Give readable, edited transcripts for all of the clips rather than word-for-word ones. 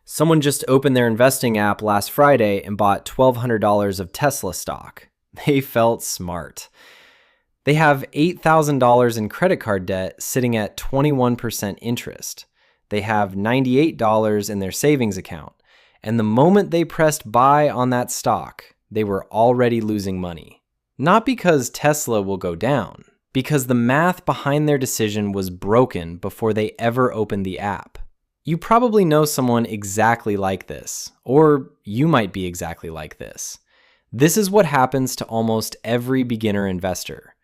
Someone just opened their investing app last Friday and bought $1,200 of Tesla stock. They felt smart. They have $8,000 in credit card debt sitting at 21% interest. They have $98 in their savings account. And the moment they pressed buy on that stock, they were already losing money. Not because Tesla will go down, because the math behind their decision was broken before they ever opened the app. You probably know someone exactly like this, or you might be exactly like this. This is what happens to almost every beginner investor.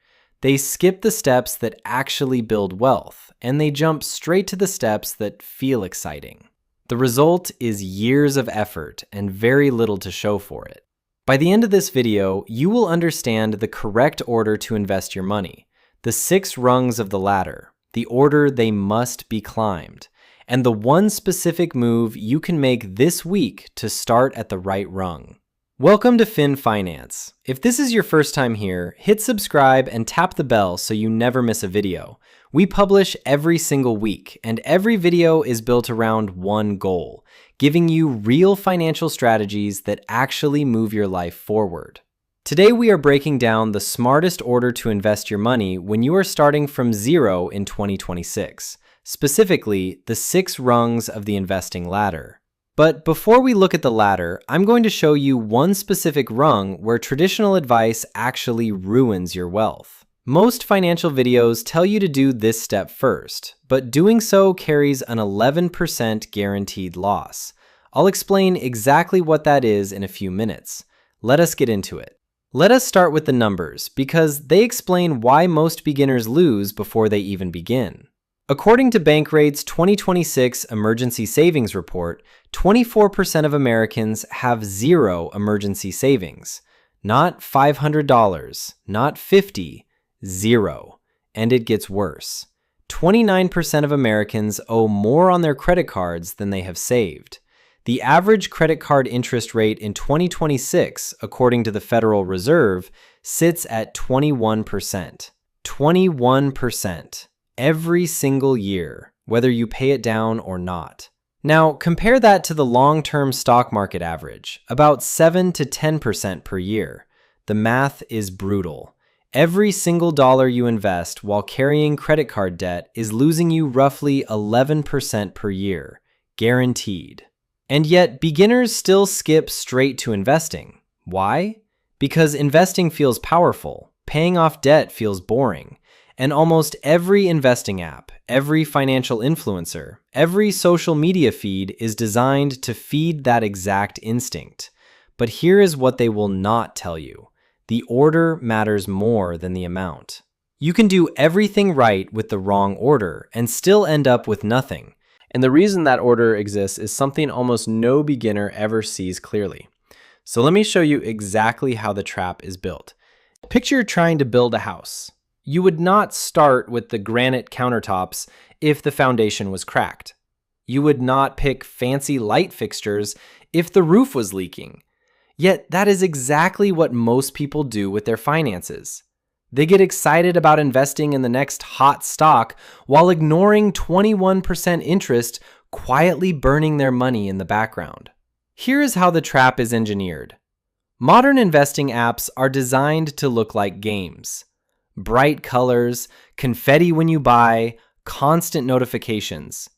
They skip the steps that actually build wealth, and they jump straight to the steps that feel exciting. The result is years of effort and very little to show for it. By the end of this video, you will understand the correct order to invest your money, the 6 rungs of the ladder, the order they must be climbed, and the one specific move you can make this week to start at the right rung. Welcome to Fin Finance. If this is your first time here, hit subscribe and tap the bell so you never miss a video. We publish every single week, and every video is built around one goal, giving you real financial strategies that actually move your life forward. Today we are breaking down the smartest order to invest your money when you are starting from zero in 2026. Specifically, the 6 rungs of the investing ladder. But before we look at the ladder, I'm going to show you one specific rung where traditional advice actually ruins your wealth. Most financial videos tell you to do this step first, but doing so carries an 11% guaranteed loss. I'll explain exactly what that is in a few minutes. Let us get into it. Let us start with the numbers, because they explain why most beginners lose before they even begin. According to Bankrate's 2026 Emergency Savings Report, 24% of Americans have zero emergency savings. Not $500, not $50, zero. And it gets worse. 29% of Americans owe more on their credit cards than they have saved. The average credit card interest rate in 2026, according to the Federal Reserve, sits at 21%. 21%. Every single year, whether you pay it down or not. Now, compare that to the long-term stock market average, about 7 to 10% per year. The math is brutal. Every single dollar you invest while carrying credit card debt is losing you roughly 11% per year, guaranteed. And yet, beginners still skip straight to investing. Why? Because investing feels powerful, paying off debt feels boring. And almost every investing app, every financial influencer, every social media feed is designed to feed that exact instinct. But here is what they will not tell you. The order matters more than the amount. You can do everything right with the wrong order and still end up with nothing. And the reason that order exists is something almost no beginner ever sees clearly. So let me show you exactly how the trap is built. Picture trying to build a house. You would not start with the granite countertops if the foundation was cracked. You would not pick fancy light fixtures if the roof was leaking. Yet that is exactly what most people do with their finances. They get excited about investing in the next hot stock while ignoring 21% interest quietly burning their money in the background. Here is how the trap is engineered. Modern investing apps are designed to look like games. Bright colors, confetti when you buy, constant notifications.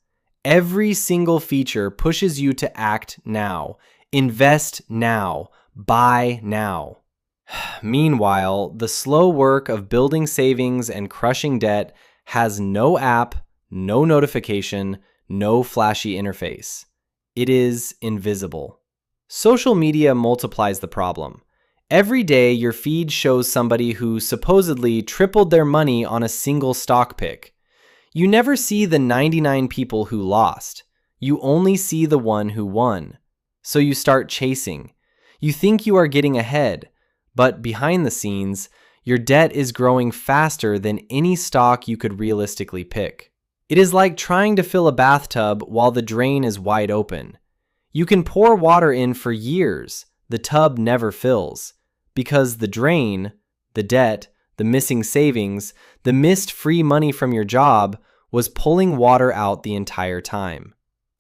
Every single feature pushes you to act now, invest now, buy now. Meanwhile, the slow work of building savings and crushing debt has no app, no notification, no flashy interface. It is invisible. Social media multiplies the problem. Every day, your feed shows somebody who supposedly tripled their money on a single stock pick. You never see the 99 people who lost. You only see the one who won. So you start chasing. You think you are getting ahead, but behind the scenes, your debt is growing faster than any stock you could realistically pick. It is like trying to fill a bathtub while the drain is wide open. You can pour water in for years. The tub never fills because the drain, the debt, the missing savings, the missed free money from your job was pulling water out the entire time.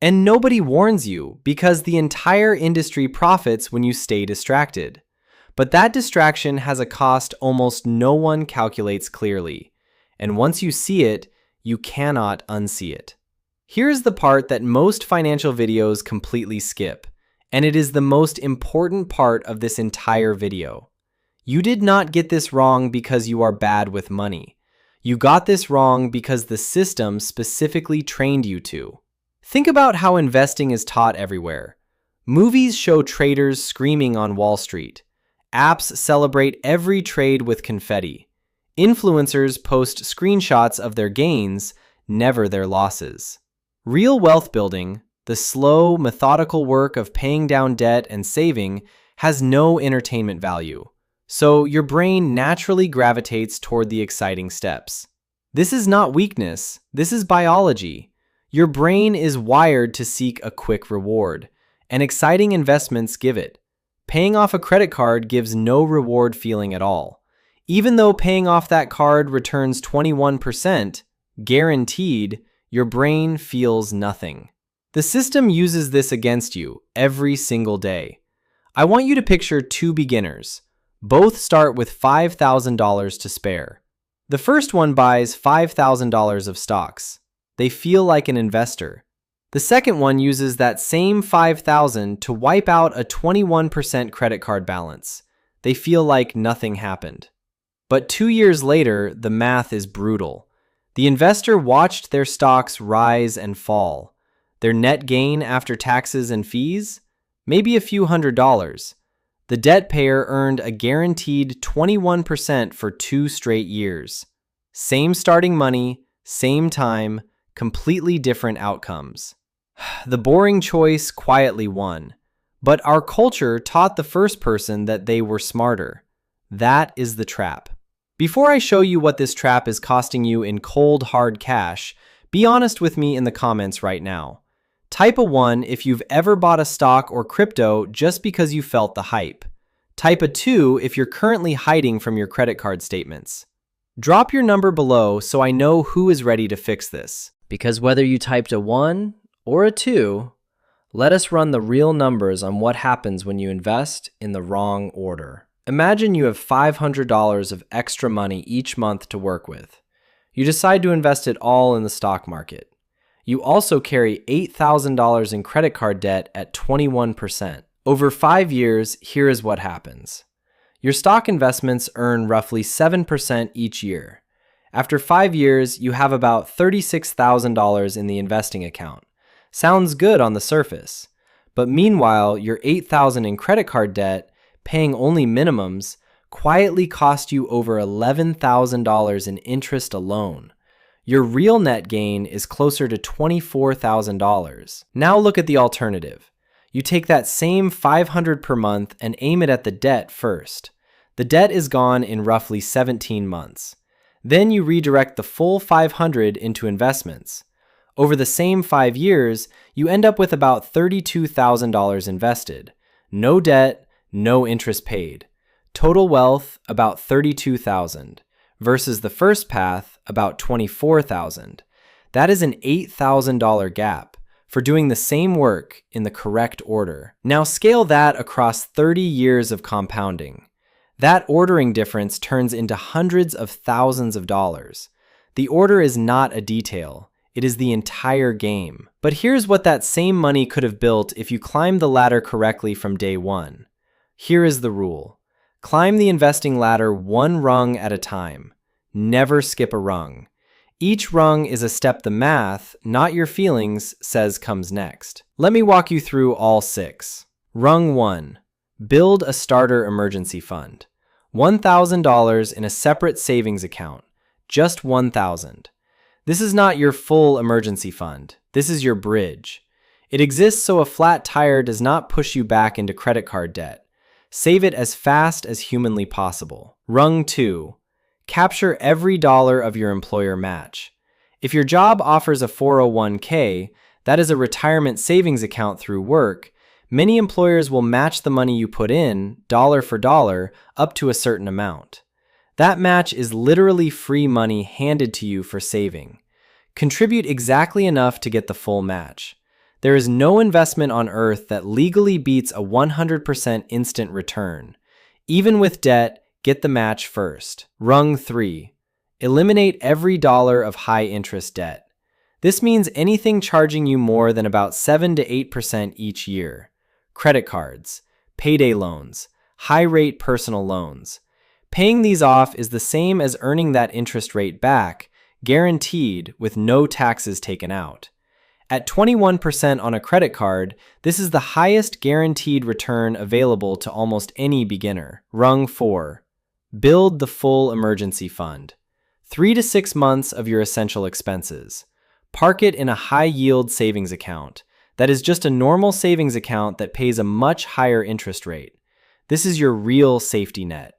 And nobody warns you because the entire industry profits when you stay distracted. But that distraction has a cost almost no one calculates clearly. And once you see it, you cannot unsee it. Here's the part that most financial videos completely skip, and it is the most important part of this entire video. You did not get this wrong because you are bad with money. You got this wrong because the system specifically trained you to. Think about how investing is taught everywhere. Movies show traders screaming on Wall Street. Apps celebrate every trade with confetti. Influencers post screenshots of their gains, never their losses. Real wealth building, the slow, methodical work of paying down debt and saving, has no entertainment value. So your brain naturally gravitates toward the exciting steps. This is not weakness, this is biology. Your brain is wired to seek a quick reward, and exciting investments give it. Paying off a credit card gives no reward feeling at all. Even though paying off that card returns 21%, guaranteed, your brain feels nothing. The system uses this against you every single day. I want you to picture two beginners. Both start with $5,000 to spare. The first one buys $5,000 of stocks. They feel like an investor. The second one uses that same $5,000 to wipe out a 21% credit card balance. They feel like nothing happened. But 2 years later, the math is brutal. The investor watched their stocks rise and fall. Their net gain after taxes and fees? Maybe a few $100s. The debt payer earned a guaranteed 21% for 2 straight years. Same starting money, same time, completely different outcomes. The boring choice quietly won. But our culture taught the first person that they were smarter. That is the trap. Before I show you what this trap is costing you in cold, hard cash, be honest with me in the comments right now. Type a 1 if you've ever bought a stock or crypto just because you felt the hype. Type a 2 if you're currently hiding from your credit card statements. Drop your number below so I know who is ready to fix this. Because whether you typed a 1 or a 2, let us run the real numbers on what happens when you invest in the wrong order. Imagine you have $500 of extra money each month to work with. You decide to invest it all in the stock market. You also carry $8,000 in credit card debt at 21%. Over 5 years, here is what happens. Your stock investments earn roughly 7% each year. After 5 years, you have about $36,000 in the investing account. Sounds good on the surface. But meanwhile, your $8,000 in credit card debt, paying only minimums, quietly cost you over $11,000 in interest alone. Your real net gain is closer to $24,000. Now look at the alternative. You take that same $500 per month and aim it at the debt first. The debt is gone in roughly 17 months. Then you redirect the full $500 into investments. Over the same 5 years, you end up with about $32,000 invested. No debt, no interest paid. Total wealth, about $32,000. Versus the first path, about $24,000. That is an $8,000 gap for doing the same work in the correct order. Now scale that across 30 years of compounding. That ordering difference turns into hundreds of thousands of dollars. The order is not a detail. It is the entire game. But here's what that same money could have built if you climbed the ladder correctly from day one. Here is the rule. Climb the investing ladder one rung at a time. Never skip a rung. Each rung is a step the math, not your feelings, says comes next. Let me walk you through all 6. Rung 1. Build a starter emergency fund. $1,000 in a separate savings account. Just $1,000. This is not your full emergency fund. This is your bridge. It exists so a flat tire does not push you back into credit card debt. Save it as fast as humanly possible. Rung 2. Capture every dollar of your employer match. If your job offers a 401k, that is a retirement savings account through work, many employers will match the money you put in, dollar for dollar, up to a certain amount. That match is literally free money handed to you for saving. Contribute exactly enough to get the full match. There is no investment on earth that legally beats a 100% instant return. Even with debt, get the match first. Rung 3. Eliminate every dollar of high-interest debt. This means anything charging you more than about 7 to 8% each year. Credit cards, payday loans, high-rate personal loans. Paying these off is the same as earning that interest rate back, guaranteed with no taxes taken out. At 21% on a credit card, this is the highest guaranteed return available to almost any beginner. Rung 4. Build the full emergency fund. 3 to 6 months of your essential expenses. Park it in a high-yield savings account. That is just a normal savings account that pays a much higher interest rate. This is your real safety net.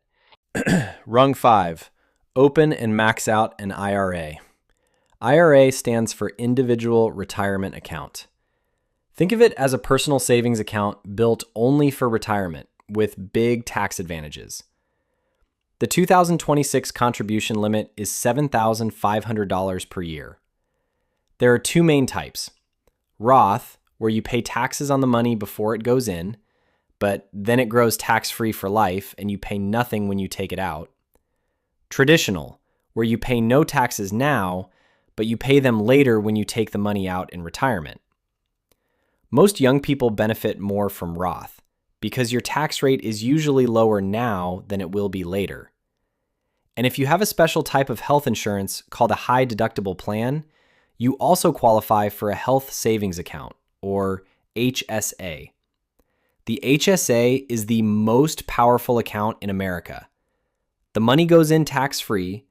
Rung 5. Open and max out an IRA. IRA stands for Individual Retirement Account. Think of it as a personal savings account built only for retirement, with big tax advantages. The 2026 contribution limit is $7,500 per year. There are two main types. Roth, where you pay taxes on the money before it goes in, but then it grows tax-free for life and you pay nothing when you take it out. Traditional, where you pay no taxes now, but you pay them later when you take the money out in retirement. Most young people benefit more from Roth because your tax rate is usually lower now than it will be later. And if you have a special type of health insurance called a high deductible plan, you also qualify for a health savings account, or HSA. The HSA is the most powerful account in America. The money goes in tax-free,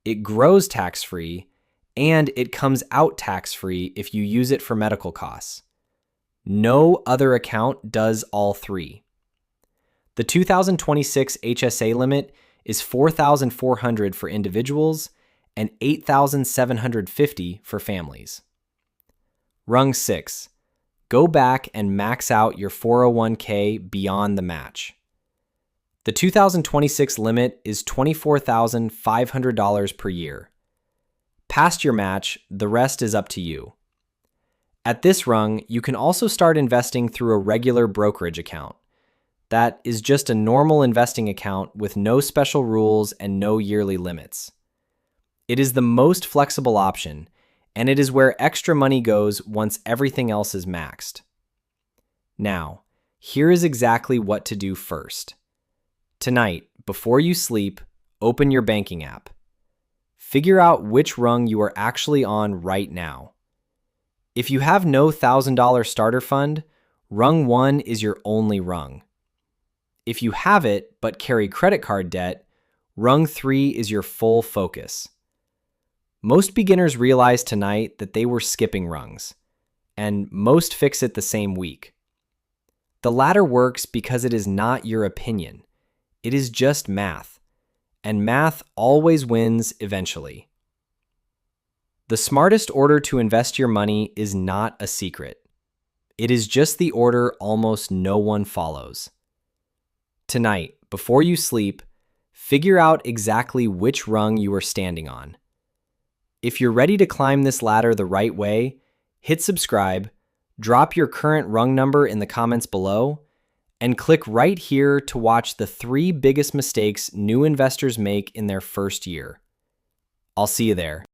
it grows tax-free, and it comes out tax-free if you use it for medical costs. No other account does all three. The 2026 HSA limit is $4,400 for individuals and $8,750 for families. Rung 6. Go back and max out your 401k beyond the match. The 2026 limit is $24,500 per year. Past your match, the rest is up to you. At this rung, you can also start investing through a regular brokerage account. That is just a normal investing account with no special rules and no yearly limits. It is the most flexible option, and it is where extra money goes once everything else is maxed. Now, here is exactly what to do first. Tonight, before you sleep, open your banking app. Figure out which rung you are actually on right now. If you have no $1,000 starter fund, Rung 1 is your only rung. If you have it but carry credit card debt, Rung 3 is your full focus. Most beginners realize tonight that they were skipping rungs, and most fix it the same week. The latter works because it is not your opinion. It is just math, and math always wins eventually. The smartest order to invest your money is not a secret. It is just the order almost no one follows. Tonight, before you sleep, figure out exactly which rung you are standing on. If you're ready to climb this ladder the right way, hit subscribe, drop your current rung number in the comments below, and click right here to watch the 3 biggest mistakes new investors make in their first year. I'll see you there.